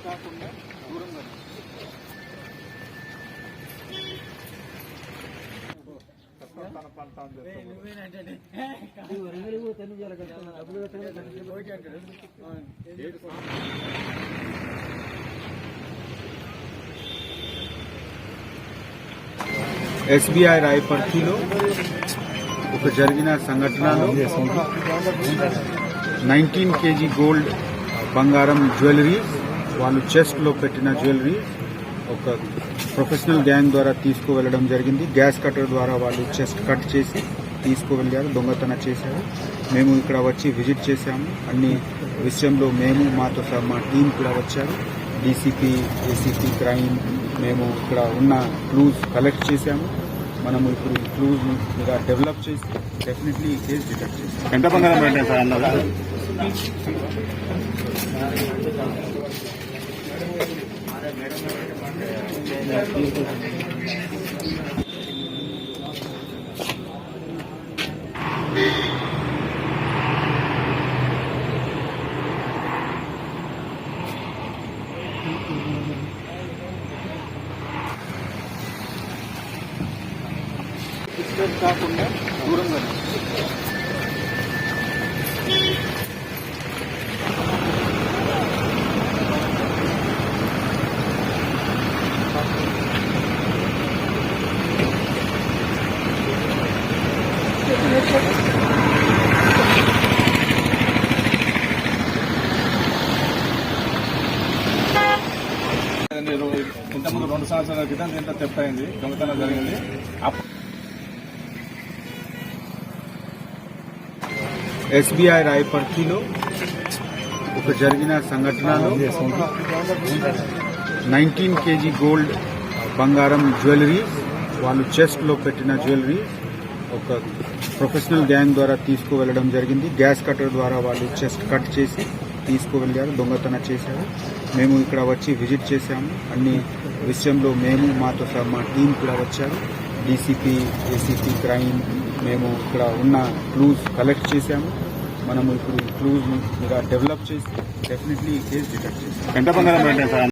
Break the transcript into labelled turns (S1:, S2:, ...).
S1: కాకుండా దూరంగా తన పంట
S2: ఎస్బీఐ రాయపర్తిలో ఒక జరిగిన సంఘటనలో 19 kg గోల్డ్ బంగారం జ్యువెలరీ వాళ్ళు చెస్ట్ లో పెట్టిన జ్యువెలరీ ఒక ప్రొఫెషనల్ గ్యాంగ్ ద్వారా తీసుకువెళ్లడం జరిగింది. గ్యాస్ కటర్ ద్వారా వాళ్ళు చెస్ట్ కట్ చేసి తీసుకువెళ్లారు, దొంగతనం చేశారు. మేము ఇక్కడ వచ్చి విజిట్ చేశాము. అన్ని విషయంలో మేము మాతో సహా మా టీం కూడా వచ్చారు. డీసీపీ, ఏసీపీ క్రైమ్ మేము ఇక్కడ ఉన్న క్లూస్ కలెక్ట్ చేశాము. మనము ఇప్పుడు ఈ క్లూజ్ ఇలా డెవలప్ చేసి డెఫినెట్లీ ఈ కేసు డిటెక్ట్ చేస్తాం.
S1: ఎంత బంగారం పెట్టారు సార్ అన్నారు? కాకుండా దూరంగా ఇంతకుముందు 2 సంవత్సరాల క్రితం దీంట్లో థెఫ్ట్ అయింది, దొంగతనం జరిగింది.
S2: ఎస్బీఐ రాయపర్తిలో ఒక జరిగిన సంఘటనలో 19 kg గోల్డ్ బంగారం జ్యువెలరీ వాళ్ళు చెస్ట్ లో పెట్టిన జ్యువెలరీ ఒక ప్రొఫెషనల్ గ్యాంగ్ ద్వారా తీసుకువెళ్లడం జరిగింది. గ్యాస్ కటర్ ద్వారా వాళ్ళు చెస్ట్ కట్ చేసి తీసుకువెళ్లారు, దొంగతనం చేశారు. మేము ఇక్కడ వచ్చి విజిట్ చేశాము. అన్ని విషయంలో మేము మాతో సహా మా టీం కూడా వచ్చారు. డీసీపీ, ఏసీపీ క్రైమ్ మేము ఇక్కడ ఉన్న క్లూస్ కలెక్ట్ చేశాము. మనము ఇప్పుడు ఈ క్లూజ్ ఇలా డెవలప్ చేసి డెఫినెట్లీ ఈ కేసు డిటెక్ట్ చేస్తాం.
S1: ఎంత బంగారం పెట్టారు సార్?